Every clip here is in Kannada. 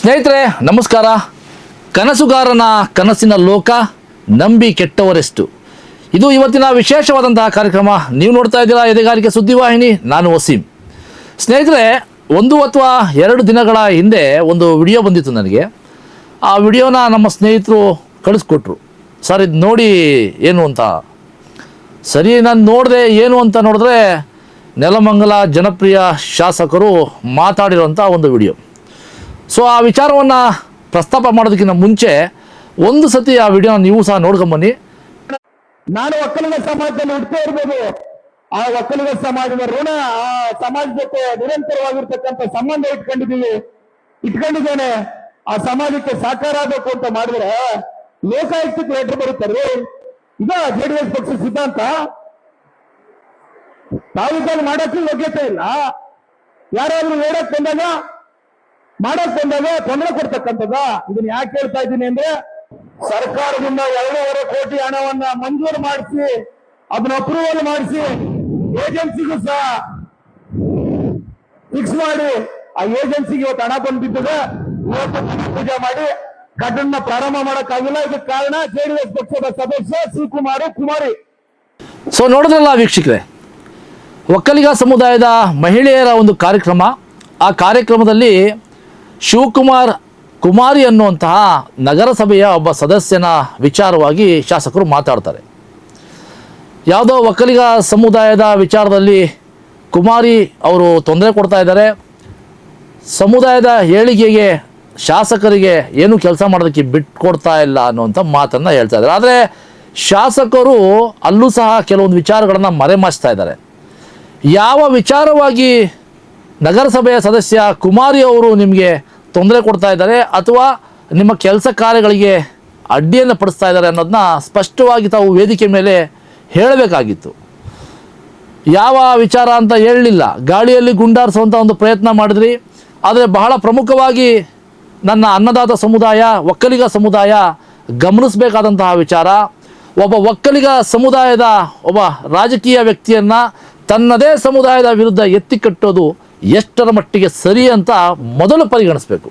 ಸ್ನೇಹಿತರೆ ನಮಸ್ಕಾರ. ಕನಸುಗಾರನ ಕನಸಿನ ಲೋಕ, ನಂಬಿ ಕೆಟ್ಟವರೆಷ್ಟು, ಇದು ಇವತ್ತಿನ ವಿಶೇಷವಾದಂತಹ ಕಾರ್ಯಕ್ರಮ. ನೀವು ನೋಡ್ತಾ ಇದ್ದೀರಾ ಎದೆಗಾರಿಕೆ ಸುದ್ದಿವಾಹಿನಿ. ನಾನು ವಸೀಂ. ಸ್ನೇಹಿತರೆ, 1 ಅಥವಾ 2 ದಿನಗಳ ಹಿಂದೆ ಒಂದು ವಿಡಿಯೋ ಬಂದಿತ್ತು ನನಗೆ. ಆ ವಿಡಿಯೋನ ನಮ್ಮ ಸ್ನೇಹಿತರು ಕಳಿಸ್ಕೊಟ್ರು. ಸರ್ ಇದು ನೋಡಿ ಏನು ಅಂತ. ಸರಿ, ನಾನು ನೋಡಿದೆ. ಏನು ಅಂತ ನೋಡಿದ್ರೆ ನೆಲಮಂಗಲ ಜನಪ್ರಿಯ ಶಾಸಕರು ಮಾತಾಡಿರುವಂಥ ಒಂದು ವಿಡಿಯೋ. ಸೊ ಆ ವಿಚಾರವನ್ನು ಪ್ರಸ್ತಾಪ ಮಾಡೋದಕ್ಕಿಂತ ಮುಂಚೆ ಒಂದು ಸತಿ ಆ ವಿಡಿಯೋನ ನೀವು ಸಹ ನೋಡ್ಕೊಂಬನ್ನಿ. ನಾನು ಒಕ್ಕಲಿಗ ಸಮಾಜದಲ್ಲಿ ಹುಟ್ಟೇ ಇರ್ಬೋದು. ಆ ಒಕ್ಕಲಿಗ ಸಮಾಜದ ಋಣ ಆ ಸಮಾಜ ಜೊತೆ ನಿರಂತರವಾಗಿರ್ತಕ್ಕಂಥ ಸಂಬಂಧ ಇಟ್ಕೊಂಡಿದ್ದೇನೆ. ಆ ಸಮಾಜಕ್ಕೆ ಸಾಕಾರ ಆಗಬೇಕು ಅಂತ ಮಾಡಿದ್ರೆ ಲೋಕಾಯುಕ್ತಕ್ಕೆ ಲೆಟರ್ ಬರುತ್ತಾರೆ. ಈಗ JDS ಪಕ್ಷ ಸಿದ್ಧಾಂತ ತಾಲೂಕಲ್ಲಿ ಮಾಡಕ್ಕೆ ಯೋಗ್ಯತೆ ಇಲ್ಲ. ಯಾರಾದ್ರೂ ಮಾಡಕ್ ಬಂದಾಗ ತೊಂದರೆ ಕೊಡ್ತಕ್ಕಂಥದ್ದ. ಇದನ್ನ ಯಾಕೆ ಹೇಳ್ತಾ ಇದ್ದೀನಿ ಅಂದ್ರೆ, ಸರ್ಕಾರದಿಂದ 2.5 ಕೋಟಿ ಹಣವನ್ನ ಮಂಜೂರು ಮಾಡಿಸಿ ಅದನ್ನ ಅಪ್ರೂವಲ್ ಮಾಡಿಸಿ ಏಜೆನ್ಸಿಗೂ ಸಹ ಫಿಕ್ಸ್ ಮಾಡಿ ಆ ಏಜೆನ್ಸಿಗೆ ಇವತ್ತು ಹಣ ಬಂದ್ಬಿಟ್ಟಿದೆ. ಇವತ್ತು ಪೂಜೆ ಮಾಡಿ ಕಟ್ಟಡನ ಪ್ರಾರಂಭ ಮಾಡಕ್ಕಾಗಿಲ್ಲ. ಇದಕ್ಕೆ ಕಾರಣ JDS ಪಕ್ಷದ ಸದಸ್ಯ ಕುಮಾರಿ. ಸೊ ನೋಡಿದ್ರಲ್ಲ ವೀಕ್ಷಕರೇ, ಒಕ್ಕಲಿಗ ಸಮುದಾಯದ ಮಹಿಳೆಯರ ಒಂದು ಕಾರ್ಯಕ್ರಮ. ಆ ಕಾರ್ಯಕ್ರಮದಲ್ಲಿ ಶಿವಕುಮಾರ್ ಕುಮಾರಿ ಅನ್ನುವಂತಹ ನಗರಸಭೆಯ ಒಬ್ಬ ಸದಸ್ಯನ ವಿಚಾರವಾಗಿ ಶಾಸಕರು ಮಾತಾಡ್ತಾರೆ. ಯಾವುದೋ ಒಕ್ಕಲಿಗ ಸಮುದಾಯದ ವಿಚಾರದಲ್ಲಿ ಕುಮಾರಿ ಅವರು ತೊಂದರೆ ಕೊಡ್ತಾ ಇದ್ದಾರೆ. ಸಮುದಾಯದ ಏಳಿಗೆಗೆ ಶಾಸಕರಿಗೆ ಏನು ಕೆಲಸ ಮಾಡೋದಕ್ಕೆ ಬಿಟ್ಕೊಡ್ತಾ ಇಲ್ಲ ಅನ್ನುವಂಥ ಮಾತನ್ನು ಹೇಳ್ತಾ ಇದ್ದಾರೆ. ಆದರೆ ಶಾಸಕರು ಅಲ್ಲೂ ಸಹ ಕೆಲವೊಂದು ವಿಚಾರಗಳನ್ನು ಮರೆಮಾಚ್ತಾ ಇದ್ದಾರೆ. ಯಾವ ವಿಚಾರವಾಗಿ ನಗರಸಭೆಯ ಸದಸ್ಯ ಕುಮಾರಿ ಅವರು ನಿಮಗೆ ತೊಂದರೆ ಕೊಡ್ತಾ ಇದ್ದಾರೆ ಅಥವಾ ನಿಮ್ಮ ಕೆಲಸ ಕಾರ್ಯಗಳಿಗೆ ಅಡ್ಡಿಯನ್ನು ಪಡಿಸ್ತಾ ಇದ್ದಾರೆ ಅನ್ನೋದನ್ನ ಸ್ಪಷ್ಟವಾಗಿ ತಾವು ವೇದಿಕೆ ಮೇಲೆ ಹೇಳಬೇಕಾಗಿತ್ತು. ಯಾವ ವಿಚಾರ ಅಂತ ಹೇಳಲಿಲ್ಲ. ಗಾಳಿಯಲ್ಲಿ ಗುಂಡಾರಿಸುವಂಥ ಒಂದು ಪ್ರಯತ್ನ ಮಾಡಿದ್ರಿ. ಆದರೆ ಬಹಳ ಪ್ರಮುಖವಾಗಿ ನನ್ನ ಅನ್ನದಾತ ಸಮುದಾಯ, ಒಕ್ಕಲಿಗ ಸಮುದಾಯ ಗಮನಿಸಬೇಕಾದಂತಹ ವಿಚಾರ, ಒಬ್ಬ ಒಕ್ಕಲಿಗ ಸಮುದಾಯದ ಒಬ್ಬ ರಾಜಕೀಯ ವ್ಯಕ್ತಿಯನ್ನು ತನ್ನದೇ ಸಮುದಾಯದ ವಿರುದ್ಧ ಎತ್ತಿ ಕಟ್ಟೋದು ಎಷ್ಟರ ಮಟ್ಟಿಗೆ ಸರಿ ಅಂತ ಮೊದಲು ಪರಿಗಣಿಸಬೇಕು.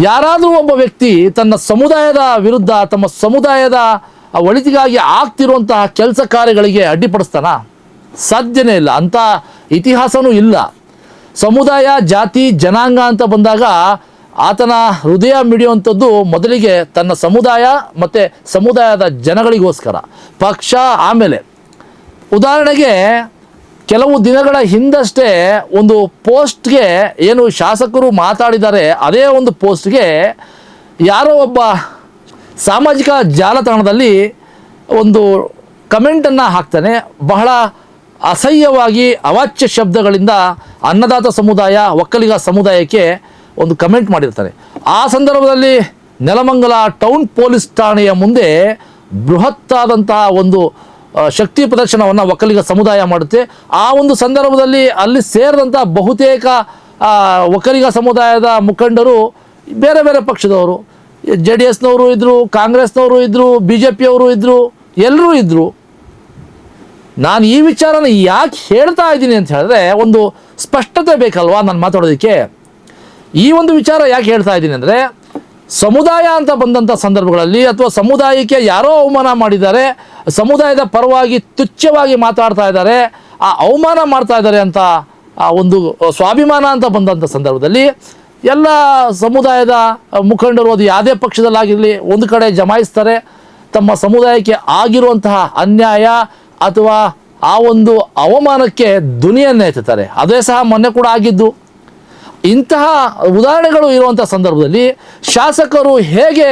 ಯಾರಾದರೂ ಒಬ್ಬ ವ್ಯಕ್ತಿ ತನ್ನ ಸಮುದಾಯದ ವಿರುದ್ಧ, ತಮ್ಮ ಸಮುದಾಯದ ಒಳಿತಿಗಾಗಿ ಆಗ್ತಿರುವಂತಹ ಕೆಲಸ ಕಾರ್ಯಗಳಿಗೆ ಅಡ್ಡಿಪಡಿಸ್ತಾನ? ಸಾಧ್ಯನೇ ಇಲ್ಲ. ಅಂಥ ಇತಿಹಾಸವೂ ಇಲ್ಲ. ಸಮುದಾಯ, ಜಾತಿ, ಜನಾಂಗ ಅಂತ ಬಂದಾಗ ಆತನ ಹೃದಯ ಮಿಡಿಯುವಂಥದ್ದು ಮೊದಲಿಗೆ ತನ್ನ ಸಮುದಾಯ ಮತ್ತು ಸಮುದಾಯದ ಜನಗಳಿಗೋಸ್ಕರ, ಪಕ್ಷ ಆಮೇಲೆ. ಉದಾಹರಣೆಗೆ ಕೆಲವು ದಿನಗಳ ಹಿಂದಷ್ಟೇ ಒಂದು ಪೋಸ್ಟ್ಗೆ ಏನು ಶಾಸಕರು ಮಾತಾಡಿದ್ದಾರೆ, ಅದೇ ಒಂದು ಪೋಸ್ಟ್ಗೆ ಯಾರೋ ಒಬ್ಬ ಸಾಮಾಜಿಕ ಜಾಲತಾಣದಲ್ಲಿ ಒಂದು ಕಮೆಂಟನ್ನು ಹಾಕ್ತಾನೆ. ಬಹಳ ಅಸಹ್ಯವಾಗಿ ಅವಾಚ್ಯ ಶಬ್ದಗಳಿಂದ ಅನ್ನದಾತ ಸಮುದಾಯ, ಒಕ್ಕಲಿಗ ಸಮುದಾಯಕ್ಕೆ ಒಂದು ಕಮೆಂಟ್ ಮಾಡಿರ್ತಾನೆ. ಆ ಸಂದರ್ಭದಲ್ಲಿ ನೆಲಮಂಗಲ ಟೌನ್ ಪೊಲೀಸ್ ಠಾಣೆಯ ಮುಂದೆ ಬೃಹತ್ತಾದಂತಹ ಒಂದು ಶಕ್ತಿ ಪ್ರದರ್ಶನವನ್ನು ಒಕ್ಕಲಿಗ ಸಮುದಾಯ ಮಾಡುತ್ತೆ. ಆ ಒಂದು ಸಂದರ್ಭದಲ್ಲಿ ಅಲ್ಲಿ ಸೇರಿದಂಥ ಬಹುತೇಕ ಒಕ್ಕಲಿಗ ಸಮುದಾಯದ ಮುಖಂಡರು ಬೇರೆ ಬೇರೆ ಪಕ್ಷದವರು, JDSನವರು ಇದ್ದರು, ಕಾಂಗ್ರೆಸ್ನವರು ಇದ್ದರು, BJPಯವರು ಇದ್ದರು, ಎಲ್ಲರೂ ಇದ್ದರು. ನಾನು ಈ ವಿಚಾರನ ಯಾಕೆ ಹೇಳ್ತಾ ಇದ್ದೀನಿ ಅಂತ ಹೇಳಿದ್ರೆ, ಒಂದು ಸ್ಪಷ್ಟತೆ ಬೇಕಲ್ವಾ ನಾನು ಮಾತಾಡೋದಕ್ಕೆ. ಈ ಒಂದು ವಿಚಾರ ಯಾಕೆ ಹೇಳ್ತಾ ಇದ್ದೀನಿ ಅಂದರೆ, ಸಮುದಾಯ ಅಂತ ಬಂದಂಥ ಸಂದರ್ಭಗಳಲ್ಲಿ ಅಥವಾ ಸಮುದಾಯಕ್ಕೆ ಯಾರೋ ಅವಮಾನ ಮಾಡಿದ್ದಾರೆ, ಸಮುದಾಯದ ಪರವಾಗಿ ತುಚ್ಛವಾಗಿ ಮಾತಾಡ್ತಾ ಇದ್ದಾರೆ, ಆ ಅವಮಾನ ಮಾಡ್ತಾ ಇದ್ದಾರೆ ಅಂತ ಆ ಒಂದು ಸ್ವಾಭಿಮಾನ ಅಂತ ಬಂದಂಥ ಸಂದರ್ಭದಲ್ಲಿ ಎಲ್ಲ ಸಮುದಾಯದ ಮುಖಂಡರು, ಅದು ಯಾವುದೇ ಪಕ್ಷದಲ್ಲಾಗಿರಲಿ, ಒಂದು ಕಡೆ ಜಮಾಯಿಸ್ತಾರೆ. ತಮ್ಮ ಸಮುದಾಯಕ್ಕೆ ಆಗಿರುವಂತಹ ಅನ್ಯಾಯ ಅಥವಾ ಆ ಒಂದು ಅವಮಾನಕ್ಕೆ ಧ್ವನಿಯನ್ನು ಎತ್ತುತ್ತಾರೆ. ಅದೇ ಸಹ ಮೊನ್ನೆ ಕೂಡ ಆಗಿದ್ದು. ಇಂತಹ ಉದಾಹರಣೆಗಳು ಇರುವಂಥ ಸಂದರ್ಭದಲ್ಲಿ ಶಾಸಕರು ಹೇಗೆ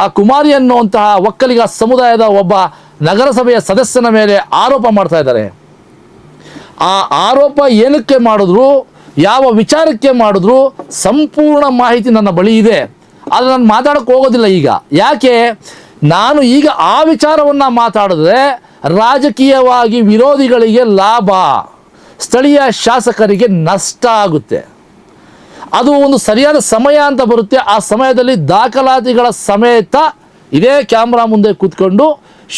ಆ ಕುಮಾರಿ ಅನ್ನುವಂತಹ ಒಕ್ಕಲಿಗ ಸಮುದಾಯದ ಒಬ್ಬ ನಗರಸಭೆಯ ಸದಸ್ಯನ ಮೇಲೆ ಆರೋಪ ಮಾಡ್ತಾ ಇದ್ದಾರೆ? ಆ ಆರೋಪ ಏನಕ್ಕೆ ಮಾಡಿದ್ರು, ಯಾವ ವಿಚಾರಕ್ಕೆ ಮಾಡಿದ್ರು, ಸಂಪೂರ್ಣ ಮಾಹಿತಿ ನನ್ನ ಬಳಿ ಇದೆ. ಆದರೆ ನಾನು ಮಾತಾಡೋಕ್ಕೆ ಹೋಗೋದಿಲ್ಲ ಈಗ. ಯಾಕೆ? ನಾನು ಈಗ ಆ ವಿಚಾರವನ್ನು ಮಾತಾಡಿದ್ರೆ ರಾಜಕೀಯವಾಗಿ ವಿರೋಧಿಗಳಿಗೆ ಲಾಭ, ಸ್ಥಳೀಯ ಶಾಸಕರಿಗೆ ನಷ್ಟ ಆಗುತ್ತೆ. ಅದು ಒಂದು ಸರಿಯಾದ ಸಮಯ ಅಂತ ಬರುತ್ತೆ. ಆ ಸಮಯದಲ್ಲಿ ದಾಖಲಾತಿಗಳ ಸಮೇತ ಇದೇ ಕ್ಯಾಮ್ರಾ ಮುಂದೆ ಕೂತ್ಕೊಂಡು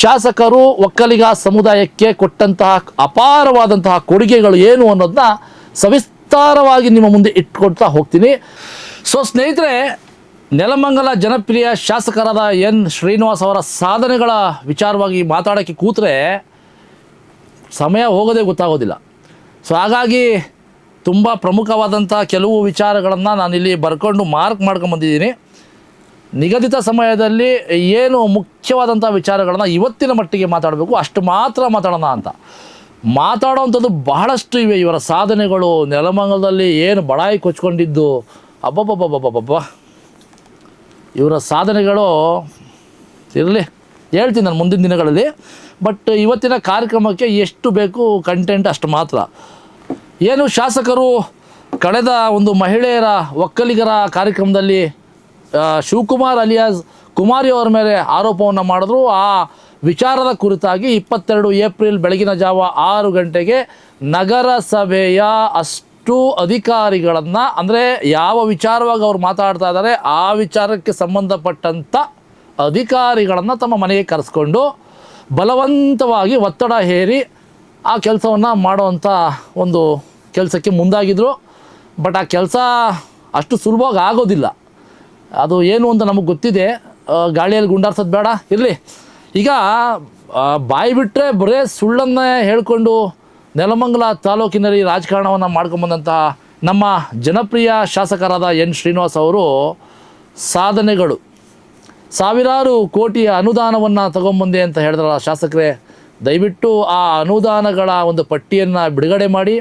ಶಾಸಕರು ಒಕ್ಕಲಿಗ ಸಮುದಾಯಕ್ಕೆ ಕೊಟ್ಟಂತಹ ಅಪಾರವಾದಂತಹ ಕೊಡುಗೆಗಳು ಏನು ಅನ್ನೋದನ್ನ ಸವಿಸ್ತಾರವಾಗಿ ನಿಮ್ಮ ಮುಂದೆ ಇಟ್ಕೊಳ್ತಾ ಹೋಗ್ತೀನಿ. ಸೊ ಸ್ನೇಹಿತರೆ, ನೆಲಮಂಗಲ ಜನಪ್ರಿಯ ಶಾಸಕರಾದ ಎನ್ ಶ್ರೀನಿವಾಸ್ ಅವರ ಸಾಧನೆಗಳ ವಿಚಾರವಾಗಿ ಮಾತಾಡೋಕ್ಕೆ ಕೂತ್ರೆ ಸಮಯ ಹೋಗೋದೇ ಗೊತ್ತಾಗೋದಿಲ್ಲ. ಸೊ ಹಾಗಾಗಿ ತುಂಬ ಪ್ರಮುಖವಾದಂಥ ಕೆಲವು ವಿಚಾರಗಳನ್ನು ನಾನಿಲ್ಲಿ ಬರ್ಕೊಂಡು ಮಾರ್ಕ್ ಮಾಡ್ಕೊಂಬಂದಿದ್ದೀನಿ. ನಿಗದಿತ ಸಮಯದಲ್ಲಿ ಏನು ಮುಖ್ಯವಾದಂಥ ವಿಚಾರಗಳನ್ನು ಇವತ್ತಿನ ಮಟ್ಟಿಗೆ ಮಾತಾಡಬೇಕು ಅಷ್ಟು ಮಾತ್ರ ಮಾತಾಡೋಣ ಅಂತ. ಮಾತಾಡೋವಂಥದ್ದು ಬಹಳಷ್ಟು ಇವೆ. ಇವರ ಸಾಧನೆಗಳು, ನೆಲಮಂಗಲದಲ್ಲಿ ಏನು ಬಡಾಯಿ ಕೊಚ್ಕೊಂಡಿದ್ದು, ಅಬ್ಬಬ್ಬಬ್ಬಬ್ಬಬ್ಬ, ಇವರ ಸಾಧನೆಗಳು ಇರಲಿ, ಹೇಳ್ತೀನಿ ನಾನು ಮುಂದಿನ ದಿನಗಳಲ್ಲಿ. ಬಟ್ ಇವತ್ತಿನ ಕಾರ್ಯಕ್ರಮಕ್ಕೆ ಎಷ್ಟು ಬೇಕು ಕಂಟೆಂಟ್ ಅಷ್ಟು ಮಾತ್ರ. ಏನು ಶಾಸಕರು ಕಳೆದ ಒಂದು ಮಹಿಳೆಯರ ಒಕ್ಕಲಿಗರ ಕಾರ್ಯಕ್ರಮದಲ್ಲಿ ಶಿವಕುಮಾರ್ ಅಲಿಯಾಸ್ ಕುಮಾರಿ ಅವರ ಮೇಲೆ ಆರೋಪವನ್ನು ಮಾಡಿದ್ರು. ಆ ವಿಚಾರದ ಕುರಿತಾಗಿ 22 ಏಪ್ರಿಲ್ ಬೆಳಗಿನ ಜಾವ 6 ಗಂಟೆಗೆ ನಗರಸಭೆಯ ಅಷ್ಟು ಅಧಿಕಾರಿಗಳನ್ನು, ಅಂದರೆ ಯಾವ ವಿಚಾರವಾಗಿ ಅವ್ರು ಮಾತಾಡ್ತಾ ಇದ್ದಾರೆ ಆ ವಿಚಾರಕ್ಕೆ ಸಂಬಂಧಪಟ್ಟಂಥ ಅಧಿಕಾರಿಗಳನ್ನು ತಮ್ಮ ಮನೆಗೆ ಕರೆಸ್ಕೊಂಡು ಬಲವಂತವಾಗಿ ಒತ್ತಡ ಹೇರಿ ಆ ಕೆಲಸವನ್ನು ಮಾಡುವಂಥ ಒಂದು ಕೆಲಸಕ್ಕೆ ಮುಂದಾಗಿದ್ದರು. ಬಟ್ ಆ ಕೆಲಸ ಅಷ್ಟು ಸುಲಭವಾಗಿ ಆಗೋದಿಲ್ಲ. ಅದು ಏನು ಅಂತ ನಮಗೆ ಗೊತ್ತಿದೆ. ಗಾಳಿಯಲ್ಲಿ ಗುಂಡಾರ್ಸೋದು ಬೇಡ, ಇರಲಿ. ಈಗ ಬಾಯಿ ಬಿಟ್ಟರೆ ಬರೇ ಸುಳ್ಳನ್ನೇ ಹೇಳಿಕೊಂಡು ನೆಲಮಂಗಲ ತಾಲೂಕಿನಲ್ಲಿ ರಾಜಕಾರಣವನ್ನು ಮಾಡ್ಕೊಂಬಂದಂತಹ ನಮ್ಮ ಜನಪ್ರಿಯ ಶಾಸಕರಾದ ಎನ್ ಶ್ರೀನಿವಾಸ್ ಅವರು ಸಾಧನೆಗಳು, ಸಾವಿರಾರು ಕೋಟಿಯ ಅನುದಾನವನ್ನು ತಗೊಂಬಂದೆ ಅಂತ ಹೇಳಿದ್ರಲ್ಲ ಶಾಸಕರೇ, ದಯವಿಟ್ಟು ಆ ಅನುದಾನಗಳ ಒಂದು ಪಟ್ಟಿಯನ್ನು ಬಿಡುಗಡೆ ಮಾಡಿ,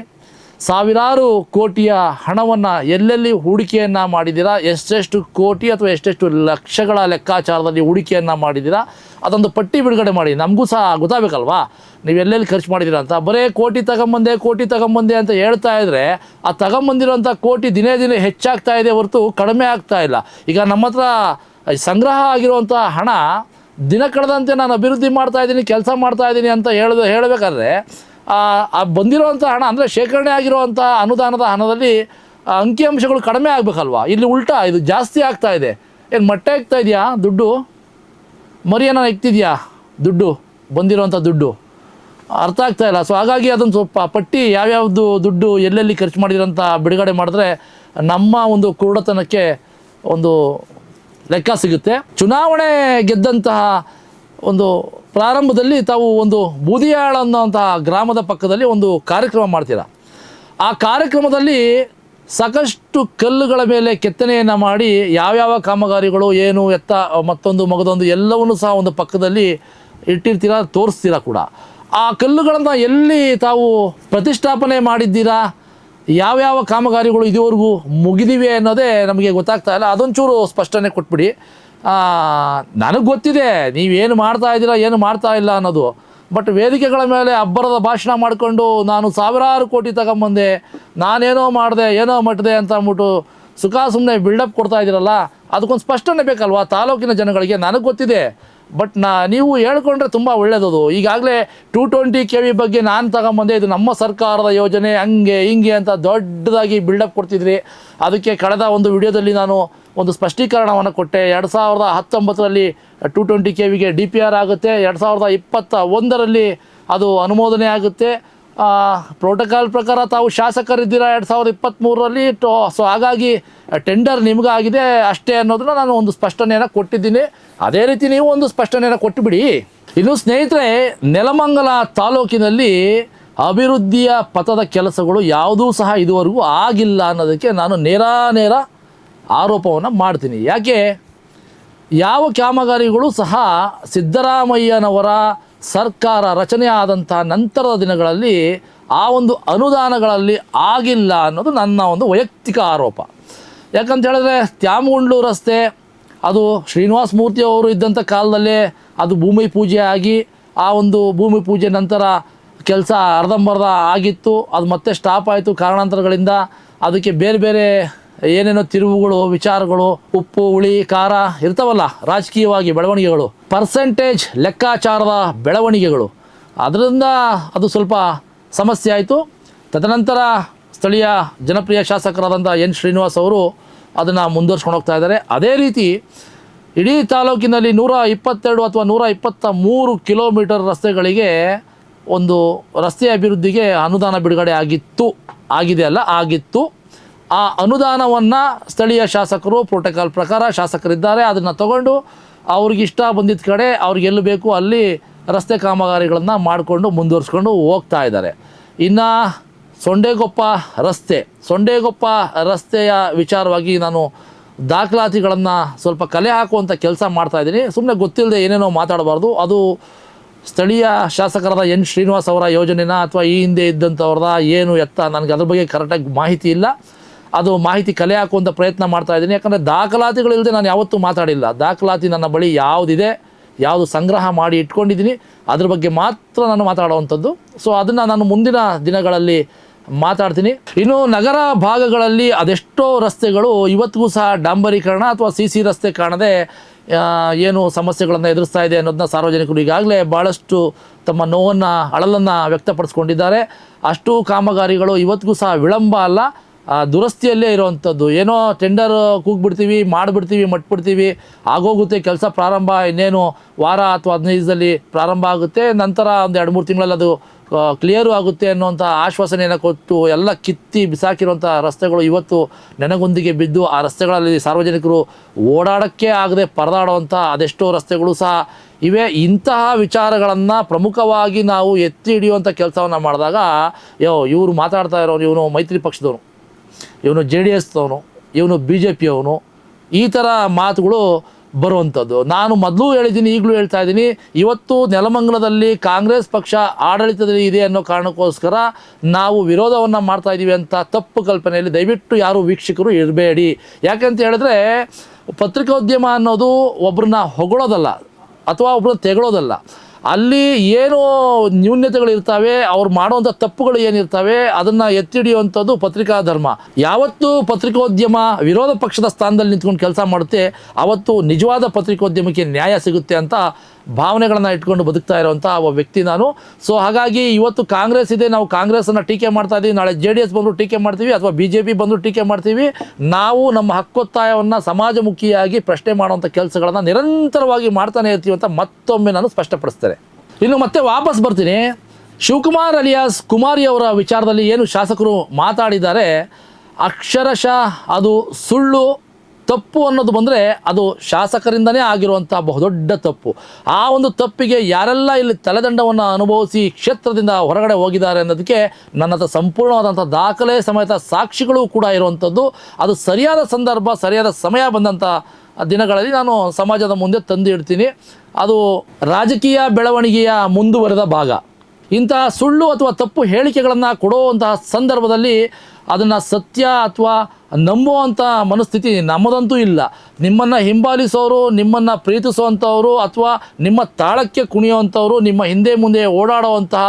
ಸಾವಿರಾರು ಕೋಟಿಯ ಹಣವನ್ನು ಎಲ್ಲೆಲ್ಲಿ ಹೂಡಿಕೆಯನ್ನು ಮಾಡಿದ್ದೀರಾ, ಎಷ್ಟೆಷ್ಟು ಕೋಟಿ ಅಥವಾ ಎಷ್ಟೆಷ್ಟು ಲಕ್ಷಗಳ ಲೆಕ್ಕಾಚಾರದಲ್ಲಿ ಹೂಡಿಕೆಯನ್ನು ಮಾಡಿದ್ದೀರಾ, ಅದೊಂದು ಪಟ್ಟಿ ಬಿಡುಗಡೆ ಮಾಡಿ. ನಮಗೂ ಸಹ ಗೊತ್ತಾಗಬೇಕಲ್ವಾ ನೀವು ಎಲ್ಲೆಲ್ಲಿ ಖರ್ಚು ಮಾಡಿದ್ದೀರಾ ಅಂತ. ಬರೀ ಕೋಟಿ ತಗೊಂಬಂದೆ ಅಂತ ಹೇಳ್ತಾ ಇದ್ದರೆ ಆ ತಗೊಂಬಂದಿರೋಂಥ ಕೋಟಿ ದಿನೇ ದಿನೇ ಹೆಚ್ಚಾಗ್ತಾ ಇದೆ ಹೊರತು ಕಡಿಮೆ ಆಗ್ತಾ ಇಲ್ಲ. ಈಗ ನಮ್ಮ ಹತ್ರ ಸಂಗ್ರಹ ಆಗಿರುವಂಥ ಹಣ ದಿನ ಕಳೆದಂತೆ ನಾನು ಅಭಿವೃದ್ಧಿ ಮಾಡ್ತಾಯಿದ್ದೀನಿ, ಕೆಲಸ ಮಾಡ್ತಾಯಿದ್ದೀನಿ ಅಂತ ಹೇಳಬೇಕಾದ್ರೆ ಆ ಬಂದಿರೋವಂಥ ಹಣ, ಅಂದರೆ ಶೇಖರಣೆ ಆಗಿರುವಂಥ ಅನುದಾನದ ಹಣದಲ್ಲಿ ಅಂಕಿಅಂಶಗಳು ಕಡಿಮೆ ಆಗಬೇಕಲ್ವಾ. ಇಲ್ಲಿ ಉಲ್ಟಾ ಇದು ಜಾಸ್ತಿ ಆಗ್ತಾ ಇದೆ. ಏನು ಮೊಟ್ಟೆ ಇಕ್ತಾ ಇದೆಯಾ ದುಡ್ಡು, ಮರಿಯನ್ನು ಇಕ್ತಿದೆಯಾ ದುಡ್ಡು, ಬಂದಿರೋವಂಥ ದುಡ್ಡು ಅರ್ಥ ಆಗ್ತಾ ಇಲ್ಲ. ಸೊ ಹಾಗಾಗಿ ಅದನ್ನು ಸ್ವಲ್ಪ ಪಟ್ಟಿ ಯಾವ್ಯಾವುದು ದುಡ್ಡು ಎಲ್ಲೆಲ್ಲಿ ಖರ್ಚು ಮಾಡಿದ್ರಂತ ಬಿಡುಗಡೆ ಮಾಡಿದ್ರೆ ನಮ್ಮ ಒಂದು ಕುರುಡತನಕ್ಕೆ ಒಂದು ಲೆಕ್ಕ ಸಿಗುತ್ತೆ. ಚುನಾವಣೆ ಗೆದ್ದಂತಹ ಒಂದು ಪ್ರಾರಂಭದಲ್ಲಿ ತಾವು ಒಂದು ಬೂದಿಯಾಳ ಅನ್ನೋಂತಹ ಗ್ರಾಮದ ಪಕ್ಕದಲ್ಲಿ ಒಂದು ಕಾರ್ಯಕ್ರಮ ಮಾಡ್ತೀರಾ. ಆ ಕಾರ್ಯಕ್ರಮದಲ್ಲಿ ಸಾಕಷ್ಟು ಕಲ್ಲುಗಳ ಮೇಲೆ ಕೆತ್ತನೆಯನ್ನು ಮಾಡಿ ಯಾವ್ಯಾವ ಕಾಮಗಾರಿಗಳು ಏನು ಎತ್ತ ಮತ್ತೊಂದು ಮಗದೊಂದು ಎಲ್ಲವನ್ನೂ ಸಹ ಒಂದು ಪಕ್ಕದಲ್ಲಿ ಇಟ್ಟಿರ್ತೀರ, ತೋರಿಸ್ತೀರಾ ಕೂಡ. ಆ ಕಲ್ಲುಗಳನ್ನು ಎಲ್ಲಿ ತಾವು ಪ್ರತಿಷ್ಠಾಪನೆ ಮಾಡಿದ್ದೀರಾ, ಯಾವ್ಯಾವ ಕಾಮಗಾರಿಗಳು ಇದುವರೆಗೂ ಮುಗಿದಿವೆ ಅನ್ನೋದೇ ನಮಗೆ ಗೊತ್ತಾಗ್ತಾ ಇಲ್ಲ. ಅದೊಂಚೂರು ಸ್ಪಷ್ಟನೆ ಕೊಟ್ಬಿಡಿ. ನನಗೆ ಗೊತ್ತಿದೆ ನೀವೇನು ಮಾಡ್ತಾ ಇದ್ದೀರಾ, ಏನು ಮಾಡ್ತಾ ಇಲ್ಲ ಅನ್ನೋದು. ಬಟ್ ವೇದಿಕೆಗಳ ಮೇಲೆ ಅಬ್ಬರದ ಭಾಷಣ ಮಾಡಿಕೊಂಡು ನಾನು ಸಾವಿರಾರು ಕೋಟಿ ತಗೊಂಬಂದೆ, ನಾನೇನೋ ಮಾಡಿದೆ, ಏನೋ ಮಟ್ಟಿದೆ ಅಂತ ಅಂದ್ಬಿಟ್ಟು ಸುಮ್ಮನೆ ಬಿಲ್ಡಪ್ ಕೊಡ್ತಾ ಇದ್ದೀರಲ್ಲ, ಅದಕ್ಕೊಂದು ಸ್ಪಷ್ಟನೆ ಬೇಕಲ್ವಾ ತಾಲೂಕಿನ ಜನಗಳಿಗೆ. ನನಗೆ ಗೊತ್ತಿದೆ, ಬಟ್ ನೀವು ಹೇಳ್ಕೊಂಡ್ರೆ ತುಂಬ ಒಳ್ಳೆಯದದು. ಈಗಾಗಲೇ 220 kV ಬಗ್ಗೆ ನಾನು ತಗೊಂಬಂದೆ, ಇದು ನಮ್ಮ ಸರ್ಕಾರದ ಯೋಜನೆ, ಹಂಗೆ ಹಿಂಗೆ ಅಂತ ದೊಡ್ಡದಾಗಿ ಬಿಲ್ಡಪ್ ಕೊಡ್ತಿದ್ರಿ. ಅದಕ್ಕೆ ಕಳೆದ ಒಂದು ವಿಡಿಯೋದಲ್ಲಿ ನಾನು ಒಂದು ಸ್ಪಷ್ಟೀಕರಣವನ್ನು ಕೊಟ್ಟೆ. 2019ರಲ್ಲಿ 220 kVಗೆ DPR ಆಗುತ್ತೆ, 2021ರಲ್ಲಿ ಅದು ಅನುಮೋದನೆ ಆಗುತ್ತೆ. ಪ್ರೋಟೋಕಾಲ್ ಪ್ರಕಾರ ತಾವು ಶಾಸಕರಿದ್ದೀರಾ 2023ರಲ್ಲಿ. ಸೊ ಹಾಗಾಗಿ ಟೆಂಡರ್ ನಿಮಗಾಗಿದೆ ಅಷ್ಟೇ ಅನ್ನೋದನ್ನ ನಾನು ಒಂದು ಸ್ಪಷ್ಟನೆಯನ್ನು ಕೊಟ್ಟಿದ್ದೀನಿ. ಅದೇ ರೀತಿ ನೀವು ಒಂದು ಸ್ಪಷ್ಟನೆಯನ್ನು ಕೊಟ್ಟುಬಿಡಿ. ಇನ್ನು ಸ್ನೇಹಿತರೆ, ನೆಲಮಂಗಲ ತಾಲೂಕಿನಲ್ಲಿ ಅಭಿವೃದ್ಧಿಯ ಪಥದ ಕೆಲಸಗಳು ಯಾವುದೂ ಸಹ ಇದುವರೆಗೂ ಆಗಿಲ್ಲ ಅನ್ನೋದಕ್ಕೆ ನಾನು ನೇರ ಆರೋಪವನ್ನು ಮಾಡ್ತೀನಿ. ಯಾಕೆ, ಯಾವ ಕಾಮಗಾರಿಗಳು ಸಹ ಸಿದ್ದರಾಮಯ್ಯನವರ ಸರ್ಕಾರ ರಚನೆ ಆದಂಥ ನಂತರದ ದಿನಗಳಲ್ಲಿ ಆ ಒಂದು ಅನುದಾನಗಳಲ್ಲಿ ಆಗಿಲ್ಲ ಅನ್ನೋದು ನನ್ನ ಒಂದು ವೈಯಕ್ತಿಕ ಆರೋಪ. ಯಾಕಂತ ಹೇಳಿದ್ರೆ ತ್ಯಾಮಗುಂಡ್ಲು ರಸ್ತೆ ಅದು ಶ್ರೀನಿವಾಸ ಮೂರ್ತಿ ಅವರು ಇದ್ದಂಥ ಕಾಲದಲ್ಲೇ ಅದು ಭೂಮಿ ಪೂಜೆ ಆಗಿ, ಆ ಒಂದು ಭೂಮಿ ಪೂಜೆ ನಂತರ ಕೆಲಸ ಅರ್ಧಂಬರ್ಧ ಆಗಿತ್ತು. ಅದು ಮತ್ತೆ ಸ್ಟಾಪ್ ಆಯಿತು ಕಾರಣಾಂತರಗಳಿಂದ. ಅದಕ್ಕೆ ಬೇರೆ ಬೇರೆ ಏನೇನೋ ತಿರುವುಗಳು, ವಿಚಾರಗಳು, ಉಪ್ಪು ಹುಳಿ ಖಾರ ಇರ್ತಾವಲ್ಲ, ರಾಜಕೀಯವಾಗಿ ಬೆಳವಣಿಗೆಗಳು, ಪರ್ಸೆಂಟೇಜ್ ಲೆಕ್ಕಾಚಾರದ ಬೆಳವಣಿಗೆಗಳು, ಅದರಿಂದ ಅದು ಸ್ವಲ್ಪ ಸಮಸ್ಯೆ ಆಯಿತು. ತದನಂತರ ಸ್ಥಳೀಯ ಜನಪ್ರಿಯ ಶಾಸಕರಾದಂಥ ಎನ್ ಶ್ರೀನಿವಾಸ್ ಅವರು ಅದನ್ನು ಮುಂದುವರ್ಸ್ಕೊಂಡು ಹೋಗ್ತಾ ಇದ್ದಾರೆ. ಅದೇ ರೀತಿ ಇಡೀ ತಾಲೂಕಿನಲ್ಲಿ 122 ಅಥವಾ 123 ಕಿಲೋಮೀಟರ್ ರಸ್ತೆಗಳಿಗೆ ಒಂದು ರಸ್ತೆ ಅಭಿವೃದ್ಧಿಗೆ ಅನುದಾನ ಬಿಡುಗಡೆ ಆಗಿತ್ತು. ಆ ಅನುದಾನವನ್ನು ಸ್ಥಳೀಯ ಶಾಸಕರು ಪ್ರೋಟೋಕಾಲ್ ಪ್ರಕಾರ ಶಾಸಕರಿದ್ದಾರೆ ಅದನ್ನು ತಗೊಂಡು ಅವ್ರಿಗಿಷ್ಟ ಬಂದಿದ್ದ ಕಡೆ ಅವ್ರಿಗೆ ಎಲ್ಲಿ ಬೇಕು ಅಲ್ಲಿ ರಸ್ತೆ ಕಾಮಗಾರಿಗಳನ್ನು ಮಾಡಿಕೊಂಡು ಮುಂದುವರಿಸ್ಕೊಂಡು ಹೋಗ್ತಾ ಇದ್ದಾರೆ. ಇನ್ನು ಸೊಂಡೆಗೊಪ್ಪ ರಸ್ತೆಯ ವಿಚಾರವಾಗಿ ನಾನು ದಾಖಲಾತಿಗಳನ್ನು ಸ್ವಲ್ಪ ಕಲೆ ಹಾಕುವಂಥ ಕೆಲಸ ಮಾಡ್ತಾಯಿದ್ದೀನಿ. ಸುಮ್ಮನೆ ಗೊತ್ತಿಲ್ಲದೆ ಏನೇನೋ ಮಾತಾಡಬಾರ್ದು. ಅದು ಸ್ಥಳೀಯ ಶಾಸಕರಾದ ಎನ್ ಶ್ರೀನಿವಾಸ್ ಅವರ ಯೋಜನೆನ ಅಥವಾ ಈ ಹಿಂದೆ ಇದ್ದಂಥವ್ರದ ಏನು ಎತ್ತ ನನಗೆ ಅದ್ರ ಬಗ್ಗೆ ಕರೆಕ್ಟಾಗಿ ಮಾಹಿತಿ ಇಲ್ಲ. ಅದು ಮಾಹಿತಿ ಕಲೆ ಹಾಕುವಂಥ ಪ್ರಯತ್ನ ಮಾಡ್ತಾಯಿದ್ದೀನಿ. ಯಾಕಂದರೆ ದಾಖಲಾತಿಗಳಿಲ್ಲದೆ ನಾನು ಯಾವತ್ತೂ ಮಾತಾಡಿಲ್ಲ. ದಾಖಲಾತಿ ನನ್ನ ಬಳಿ ಯಾವುದಿದೆ, ಯಾವುದು ಸಂಗ್ರಹ ಮಾಡಿ ಇಟ್ಕೊಂಡಿದ್ದೀನಿ, ಅದ್ರ ಬಗ್ಗೆ ಮಾತ್ರ ನಾನು ಮಾತಾಡುವಂಥದ್ದು. ಸೊ ಅದನ್ನು ನಾನು ಮುಂದಿನ ದಿನಗಳಲ್ಲಿ ಮಾತಾಡ್ತೀನಿ. ಇನ್ನು ನಗರ ಭಾಗಗಳಲ್ಲಿ ಅದೆಷ್ಟೋ ರಸ್ತೆಗಳು ಇವತ್ತಿಗೂ ಸಹ ಡಾಂಬರೀಕರಣ ಅಥವಾ CC ರಸ್ತೆ ಕಾಣದೆ ಏನು ಸಮಸ್ಯೆಗಳನ್ನು ಎದುರಿಸ್ತಾ ಇದೆ ಅನ್ನೋದನ್ನ ಸಾರ್ವಜನಿಕರು ಈಗಾಗಲೇ ಭಾಳಷ್ಟು ತಮ್ಮ ನೋವನ್ನು ಅಳಲನ್ನು ವ್ಯಕ್ತಪಡಿಸ್ಕೊಂಡಿದ್ದಾರೆ. ಅಷ್ಟು ಕಾಮಗಾರಿಗಳು ಇವತ್ತಿಗೂ ಸಹ ವಿಳಂಬ ಅಲ್ಲ, ದುರಸ್ತಿಯಲ್ಲೇ ಇರುವಂಥದ್ದು. ಏನೋ ಟೆಂಡರ್ ಕೂಗ್ಬಿಡ್ತೀವಿ, ಮಾಡಿಬಿಡ್ತೀವಿ, ಮಟ್ಬಿಡ್ತೀವಿ, ಆಗೋಗುತ್ತೆ ಕೆಲಸ ಪ್ರಾರಂಭ, ಇನ್ನೇನು ವಾರ ಅಥವಾ 15 ದಿವಸದಲ್ಲಿ ಪ್ರಾರಂಭ ಆಗುತ್ತೆ, ನಂತರ ಒಂದು 2-3 ತಿಂಗಳಲ್ಲಿ ಅದು ಕ್ಲಿಯರು ಆಗುತ್ತೆ ಅನ್ನೋಂಥ ಆಶ್ವಾಸನೆಯನ್ನು ಕೊಟ್ಟು ಎಲ್ಲ ಕಿತ್ತಿ ಬಿಸಾಕಿರುವಂಥ ರಸ್ತೆಗಳು ಇವತ್ತು ನೆನಗುಂದಿಗೆ ಬಿದ್ದು ಆ ರಸ್ತೆಗಳಲ್ಲಿ ಸಾರ್ವಜನಿಕರು ಓಡಾಡೋಕ್ಕೆ ಆಗದೆ ಪರದಾಡುವಂಥ ಅದೆಷ್ಟೋ ರಸ್ತೆಗಳು ಸಹ ಇವೆ. ಇಂತಹ ವಿಚಾರಗಳನ್ನು ಪ್ರಮುಖವಾಗಿ ನಾವು ಎತ್ತಿ ಹಿಡಿಯುವಂಥ ಕೆಲಸವನ್ನು ಮಾಡಿದಾಗ ಇವರು ಮಾತಾಡ್ತಾ ಇರೋನು, ಇವನು ಮೈತ್ರಿ ಪಕ್ಷದವನು, ಇವನು JDSದವನು, ಇವನು BJPಯವನು, ಈ ಥರ ಮಾತುಗಳು ಬರುವಂಥದ್ದು. ನಾನು ಮೊದಲು ಹೇಳಿದ್ದೀನಿ, ಈಗಲೂ ಹೇಳ್ತಾ ಇದ್ದೀನಿ, ಇವತ್ತು ನೆಲಮಂಗಲದಲ್ಲಿ ಕಾಂಗ್ರೆಸ್ ಪಕ್ಷ ಆಡಳಿತದಲ್ಲಿ ಇದೆ ಅನ್ನೋ ಕಾರಣಕ್ಕೋಸ್ಕರ ನಾವು ವಿರೋಧವನ್ನು ಮಾಡ್ತಾಯಿದ್ದೀವಿ ಅಂತ ತಪ್ಪು ಕಲ್ಪನೆಯಲ್ಲಿ ದಯವಿಟ್ಟು ಯಾರು ವೀಕ್ಷಕರು ಇರಬೇಡಿ. ಯಾಕೆಂತ ಹೇಳಿದ್ರೆ ಪತ್ರಿಕೋದ್ಯಮ ಅನ್ನೋದು ಒಬ್ಬರನ್ನ ಹೊಗಳೋದಲ್ಲ ಅಥವಾ ಒಬ್ಬರನ್ನ ತೆಗಳೋದಲ್ಲ. ಅಲ್ಲಿ ಏನು ನ್ಯೂನ್ಯತೆಗಳಿರ್ತವೆ, ಅವ್ರು ಮಾಡುವಂಥ ತಪ್ಪುಗಳು ಏನಿರ್ತವೆ ಅದನ್ನು ಎತ್ತಿ ಹಿಡಿಯುವಂಥದ್ದು ಪತ್ರಿಕಾ ಧರ್ಮ. ಯಾವತ್ತು ಪತ್ರಿಕೋದ್ಯಮ ವಿರೋಧ ಪಕ್ಷದ ಸ್ಥಾನದಲ್ಲಿ ನಿಂತ್ಕೊಂಡು ಕೆಲಸ ಮಾಡುತ್ತೆ ಅವತ್ತು ನಿಜವಾದ ಪತ್ರಿಕೋದ್ಯಮಕ್ಕೆ ನ್ಯಾಯ ಸಿಗುತ್ತೆ ಅಂತ ಭಾವನೆಗಳನ್ನು ಇಟ್ಕೊಂಡು ಬದುಕ್ತಾ ಇರೋವಂಥ ಒಬ್ಬ ವ್ಯಕ್ತಿ ನಾನು. ಸೊ ಹಾಗಾಗಿ ಇವತ್ತು ಕಾಂಗ್ರೆಸ್ ಇದೆ, ನಾವು ಕಾಂಗ್ರೆಸ್ಸನ್ನು ಟೀಕೆ ಮಾಡ್ತಾ ಇದ್ದೀವಿ, ನಾಳೆ JDS ಬಂದರೂ ಟೀಕೆ ಮಾಡ್ತೀವಿ ಅಥವಾ BJP ಬಂದರೂ ಟೀಕೆ ಮಾಡ್ತೀವಿ. ನಾವು ನಮ್ಮ ಹಕ್ಕೊತ್ತಾಯವನ್ನು ಸಮಾಜಮುಖಿಯಾಗಿ ಪ್ರಶ್ನೆ ಮಾಡುವಂಥ ಕೆಲಸಗಳನ್ನು ನಿರಂತರವಾಗಿ ಮಾಡ್ತಾನೆ ಇರ್ತೀವಿ ಅಂತ ಮತ್ತೊಮ್ಮೆ ನಾನು ಸ್ಪಷ್ಟಪಡಿಸ್ತೇನೆ. ಇನ್ನು ಮತ್ತೆ ವಾಪಸ್ ಬರ್ತೀನಿ. ಶಿವಕುಮಾರ್ ಅಲಿಯಾಸ್ ಕುಮಾರಿ ಅವರ ವಿಚಾರದಲ್ಲಿ ಏನು ಶಾಸಕರು ಮಾತಾಡಿದ್ದಾರೆ ಅಕ್ಷರಶಃ ಅದು ಸುಳ್ಳು, ತಪ್ಪು ಅನ್ನೋದು ಬಂದರೆ ಅದು ಶಾಸಕರಿಂದನೇ ಆಗಿರುವಂಥ ಬಹುದೊಡ್ಡ ತಪ್ಪು. ಆ ಒಂದು ತಪ್ಪಿಗೆ ಯಾರೆಲ್ಲ ಇಲ್ಲಿ ತಲೆದಂಡವನ್ನು ಅನುಭವಿಸಿ ಕ್ಷೇತ್ರದಿಂದ ಹೊರಗಡೆ ಹೋಗಿದ್ದಾರೆ ಅನ್ನೋದಕ್ಕೆ ನನ್ನ ಹತ್ರ ಸಂಪೂರ್ಣವಾದಂಥ ದಾಖಲೆ ಸಮೇತ ಸಾಕ್ಷಿಗಳು ಕೂಡ ಇರುವಂಥದ್ದು. ಅದು ಸರಿಯಾದ ಸಂದರ್ಭ, ಸರಿಯಾದ ಸಮಯ ಬಂದಂಥ ದಿನಗಳಲ್ಲಿ ನಾನು ಸಮಾಜದ ಮುಂದೆ ತಂದು ಇಡ್ತೀನಿ. ಅದು ರಾಜಕೀಯ ಬೆಳವಣಿಗೆಯ ಮುಂದುವರೆದ ಭಾಗ. ಇಂತಹ ಸುಳ್ಳು ಅಥವಾ ತಪ್ಪು ಹೇಳಿಕೆಗಳನ್ನು ಕೊಡುವಂತಹ ಸಂದರ್ಭದಲ್ಲಿ ಅದನ್ನು ಸತ್ಯ ಅಥವಾ ನಂಬುವಂಥ ಮನಸ್ಥಿತಿ ನಮ್ಮದಂತೂ ಇಲ್ಲ. ನಿಮ್ಮನ್ನು ಹಿಂಬಾಲಿಸೋರು, ನಿಮ್ಮನ್ನು ಪ್ರೀತಿಸುವಂಥವರು ಅಥವಾ ನಿಮ್ಮ ತಾಳಕ್ಕೆ ಕುಣಿಯುವಂಥವರು, ನಿಮ್ಮ ಹಿಂದೆ ಮುಂದೆ ಓಡಾಡುವಂತಹ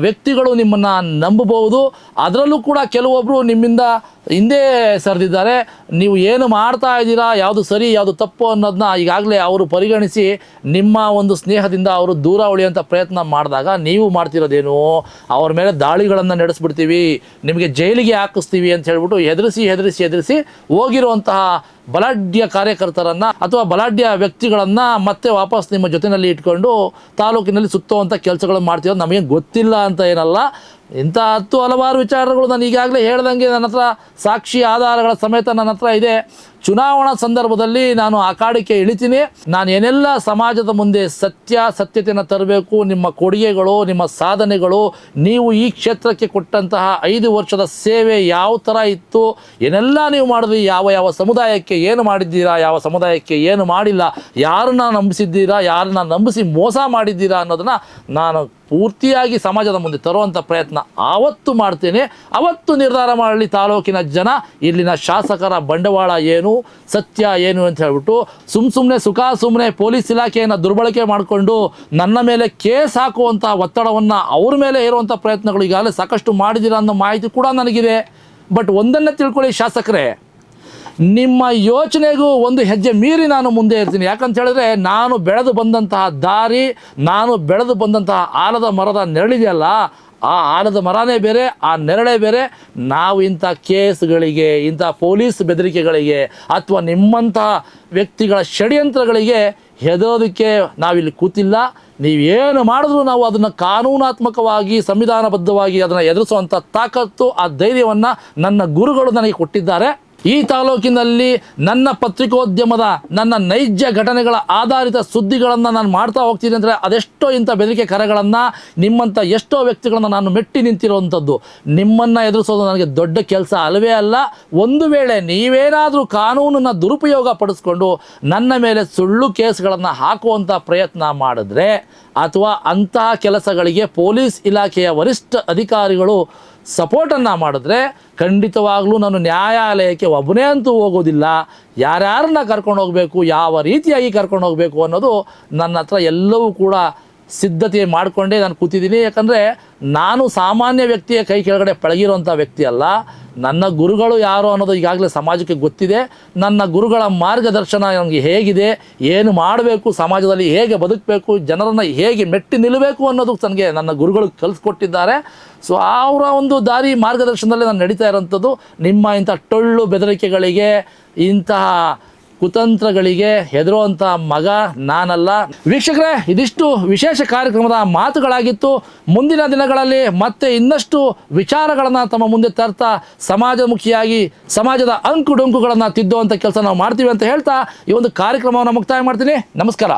ವ್ಯಕ್ತಿಗಳು ನಿಮ್ಮನ್ನು ನಂಬಬಹುದು. ಅದರಲ್ಲೂ ಕೂಡ ಕೆಲವೊಬ್ಬರು ನಿಮ್ಮಿಂದ ಹಿಂದೆ ಸರಿದಿದ್ದಾರೆ. ನೀವು ಏನು ಮಾಡ್ತಾ ಇದ್ದೀರಾ, ಯಾವುದು ಸರಿ ಯಾವುದು ತಪ್ಪು ಅನ್ನೋದನ್ನ ಈಗಾಗಲೇ ಅವರು ಪರಿಗಣಿಸಿ ನಿಮ್ಮ ಒಂದು ಸ್ನೇಹದಿಂದ ಅವರು ದೂರ ಉಳಿಯುವಂಥ ಪ್ರಯತ್ನ ಮಾಡಿದಾಗ ನೀವು ಮಾಡ್ತಿರೋದೇನು, ಅವ್ರ ಮೇಲೆ ದಾಳಿಗಳನ್ನು ನಡೆಸ್ಬಿಡ್ತೀವಿ, ನಿಮಗೆ ಜೈಲಿಗೆ ಹಾಕಿಸ್ತೀವಿ ಅಂತ ಹೇಳ್ಬಿಟ್ಟು ಹೆದರಿಸಿ ಹೋಗಿರುವಂತಹ ಬಲಾಢ್ಯ ಕಾರ್ಯಕರ್ತರನ್ನು ಅಥವಾ ಬಲಾಢ್ಯ ವ್ಯಕ್ತಿಗಳನ್ನು ಮತ್ತೆ ವಾಪಸ್ ನಿಮ್ಮ ಜೊತೆಯಲ್ಲಿ ಇಟ್ಕೊಂಡು ತಾಲೂಕಿನಲ್ಲಿ ಸುತ್ತುವಂಥ ಕೆಲಸಗಳನ್ನು ಮಾಡ್ತಿರೋದು ನಮಗೆ ಗೊತ್ತಿಲ್ಲ ಅಂತ ಏನಲ್ಲ. ಇಂಥ ಹಲವಾರು ವಿಚಾರಗಳು ನಾನು ಈಗಾಗಲೇ ಹೇಳ್ದಂಗೆ ನನ್ನ ಹತ್ರ ಸಾಕ್ಷಿ ಆಧಾರಗಳ ಸಮೇತ ನನ್ನ ಹತ್ರ ಇದೆ. ಚುನಾವಣಾ ಸಂದರ್ಭದಲ್ಲಿ ನಾನು ಅಖಾಡಕ್ಕೆ ಇಳಿತೀನಿ. ನಾನು ಏನೆಲ್ಲ ಸಮಾಜದ ಮುಂದೆ ಸತ್ಯತೆಯನ್ನು ತರಬೇಕು, ನಿಮ್ಮ ಕೊಡುಗೆಗಳು, ನಿಮ್ಮ ಸಾಧನೆಗಳು, ನೀವು ಈ ಕ್ಷೇತ್ರಕ್ಕೆ ಕೊಟ್ಟಂತಹ 5 ವರ್ಷದ ಸೇವೆ ಯಾವ ಥರ ಇತ್ತು, ಏನೆಲ್ಲ ನೀವು ಮಾಡಿದ್ರಿ, ಯಾವ ಸಮುದಾಯಕ್ಕೆ ಏನು ಮಾಡಿದ್ದೀರಾ, ಯಾವ ಸಮುದಾಯಕ್ಕೆ ಏನು ಮಾಡಿಲ್ಲ, ಯಾರನ್ನ ನಂಬಿಸಿದ್ದೀರಾ, ಯಾರನ್ನ ನಂಬಿಸಿ ಮೋಸ ಮಾಡಿದ್ದೀರಾ ಅನ್ನೋದನ್ನು ನಾನು ಪೂರ್ತಿಯಾಗಿ ಸಮಾಜದ ಮುಂದೆ ತರುವಂಥ ಪ್ರಯತ್ನ ಆವತ್ತು ಮಾಡ್ತೇನೆ. ಅವತ್ತು ನಿರ್ಧಾರ ಮಾಡಲಿ ತಾಲೂಕಿನ ಜನ, ಇಲ್ಲಿನ ಶಾಸಕರ ಬಂಡವಾಳ ಏನು, ಸತ್ಯ ಏನು ಅಂತ ಹೇಳ್ಬಿಟ್ಟು ಸುಮ್ಮನೆ ಪೊಲೀಸ್ ಇಲಾಖೆಯನ್ನು ದುರ್ಬಳಕೆ ಮಾಡಿಕೊಂಡು ನನ್ನ ಮೇಲೆ ಕೇಸ್ ಹಾಕುವಂಥ ಒತ್ತಡವನ್ನು ಅವ್ರ ಮೇಲೆ ಹೇರುವಂಥ ಪ್ರಯತ್ನಗಳು ಈಗಾಗಲೇ ಸಾಕಷ್ಟು ಮಾಡಿದ್ದೀರಾ ಅನ್ನೋ ಮಾಹಿತಿ ಕೂಡ ನನಗಿದೆ. ಬಟ್ ಒಂದನ್ನೇ ತಿಳ್ಕೊಳ್ಳಿ ಶಾಸಕರೇ, ನಿಮ್ಮ ಯೋಚನೆಗೂ ಒಂದು ಹೆಜ್ಜೆ ಮೀರಿ ನಾನು ಮುಂದೆ ಇರ್ತೀನಿ. ಯಾಕಂತ ಹೇಳಿದ್ರೆ ನಾನು ಬೆಳೆದು ಬಂದಂತಹ ದಾರಿ, ನಾನು ಬೆಳೆದು ಬಂದಂತಹ ಆಲದ ಮರದ ನೆರಳಿದೆಯಲ್ಲ ಆ ಆಲದ ಮರನೇ ಬೇರೆ, ಆ ನೆರಳೇ ಬೇರೆ. ನಾವು ಇಂಥ ಕೇಸ್ಗಳಿಗೆ, ಇಂಥ ಪೊಲೀಸ್ ಬೆದರಿಕೆಗಳಿಗೆ ಅಥವಾ ನಿಮ್ಮಂತಹ ವ್ಯಕ್ತಿಗಳ ಷಡ್ಯಂತ್ರಗಳಿಗೆ ಹೆದರೋದಕ್ಕೆ ನಾವಿಲ್ಲಿ ಕೂತಿಲ್ಲ. ನೀವೇನು ಮಾಡಿದ್ರೂ ನಾವು ಅದನ್ನು ಕಾನೂನಾತ್ಮಕವಾಗಿ, ಸಂವಿಧಾನಬದ್ಧವಾಗಿ ಅದನ್ನು ಎದುರಿಸುವಂಥ ತಾಕತ್ತು, ಆ ಧೈರ್ಯವನ್ನು ನನ್ನ ಗುರುಗಳು ನನಗೆ ಕೊಟ್ಟಿದ್ದಾರೆ. ಈ ತಾಲೂಕಿನಲ್ಲಿ ನನ್ನ ಪತ್ರಿಕೋದ್ಯಮದ, ನನ್ನ ನೈಜ ಘಟನೆಗಳ ಆಧಾರಿತ ಸುದ್ದಿಗಳನ್ನು ನಾನು ಮಾಡ್ತಾ ಹೋಗ್ತೀನಿ ಅಂದರೆ ಅದೆಷ್ಟೋ ಇಂಥ ಬೆದರಿಕೆ ಕರೆಗಳನ್ನು, ನಿಮ್ಮಂಥ ಎಷ್ಟೋ ವ್ಯಕ್ತಿಗಳನ್ನು ನಾನು ಮೆಟ್ಟಿ ನಿಂತಿರುವಂಥದ್ದು. ನಿಮ್ಮನ್ನು ಎದುರಿಸೋದು ನನಗೆ ದೊಡ್ಡ ಕೆಲಸ ಅಲ್ಲವೇ ಅಲ್ಲ. ಒಂದು ವೇಳೆ ನೀವೇನಾದರೂ ಕಾನೂನನ್ನು ದುರುಪಯೋಗ ಪಡಿಸ್ಕೊಂಡು ನನ್ನ ಮೇಲೆ ಸುಳ್ಳು ಕೇಸ್ಗಳನ್ನು ಹಾಕುವಂಥ ಪ್ರಯತ್ನ ಮಾಡಿದ್ರೆ ಅಥವಾ ಅಂತಹ ಕೆಲಸಗಳಿಗೆ ಪೊಲೀಸ್ ಇಲಾಖೆಯ ವರಿಷ್ಠ ಅಧಿಕಾರಿಗಳು ಸಪೋರ್ಟನ್ನು ಮಾಡಿದ್ರೆ ಖಂಡಿತವಾಗ್ಲೂ ನಾನು ನ್ಯಾಯಾಲಯಕ್ಕೆ ಒಬ್ಬನೇ ಅಂತೂ ಹೋಗೋದಿಲ್ಲ. ಯಾರ್ಯಾರನ್ನ ಕರ್ಕೊಂಡು ಹೋಗಬೇಕು, ಯಾವ ರೀತಿಯಾಗಿ ಕರ್ಕೊಂಡು ಹೋಗಬೇಕು ಅನ್ನೋದು ನನ್ನ ಹತ್ರ ಎಲ್ಲವೂ ಕೂಡ ಸಿದ್ಧತೆ ಮಾಡಿಕೊಂಡೇ ನಾನು ಕೂತಿದ್ದೀನಿ. ಯಾಕಂದರೆ ನಾನು ಸಾಮಾನ್ಯ ವ್ಯಕ್ತಿಯ ಕೈ ಕೆಳಗಡೆ ಪಳಗಿರುವಂಥ ವ್ಯಕ್ತಿ ಅಲ್ಲ. ನನ್ನ ಗುರುಗಳು ಯಾರು ಅನ್ನೋದು ಈಗಾಗಲೇ ಸಮಾಜಕ್ಕೆ ಗೊತ್ತಿದೆ. ನನ್ನ ಗುರುಗಳ ಮಾರ್ಗದರ್ಶನ ನನಗೆ ಹೇಗಿದೆ, ಏನು ಮಾಡಬೇಕು, ಸಮಾಜದಲ್ಲಿ ಹೇಗೆ ಬದುಕಬೇಕು, ಜನರನ್ನು ಹೇಗೆ ಮೆಟ್ಟಿ ನಿಲ್ಲಬೇಕು ಅನ್ನೋದು ನನಗೆ ನನ್ನ ಗುರುಗಳು ಕಲಿಸ್ಕೊಟ್ಟಿದ್ದಾರೆ. ಸೊ ಅವರ ಒಂದು ದಾರಿ ಮಾರ್ಗದರ್ಶನದಲ್ಲಿ ನಾನು ನಡೀತಾ ಇರೋಂಥದ್ದು. ನಿಮ್ಮ ಇಂಥ ಟೊಳ್ಳು ಬೆದರಿಕೆಗಳಿಗೆ, ಇಂತಹ ಕುತಂತ್ರಗಳಿಗೆ ಹೆದರುವಂಥ ಮಗ ನಾನಲ್ಲ. ವೀಕ್ಷಕರೇ, ಇದಿಷ್ಟು ವಿಶೇಷ ಕಾರ್ಯಕ್ರಮದ ಮಾತುಗಳಾಗಿತ್ತು. ಮುಂದಿನ ದಿನಗಳಲ್ಲಿ ಮತ್ತೆ ಇನ್ನಷ್ಟು ವಿಚಾರಗಳನ್ನು ತಮ್ಮ ಮುಂದೆ ತರ್ತಾ ಸಮಾಜಮುಖಿಯಾಗಿ ಸಮಾಜದ ಅಂಕು ಡೊಂಕುಗಳನ್ನು ತಿದ್ದುವಂಥ ಕೆಲಸ ನಾವು ಮಾಡ್ತೀವಿ ಅಂತ ಹೇಳ್ತಾ ಈ ಒಂದು ಕಾರ್ಯಕ್ರಮವನ್ನು ಮುಕ್ತಾಯ ಮಾಡ್ತೀನಿ. ನಮಸ್ಕಾರ.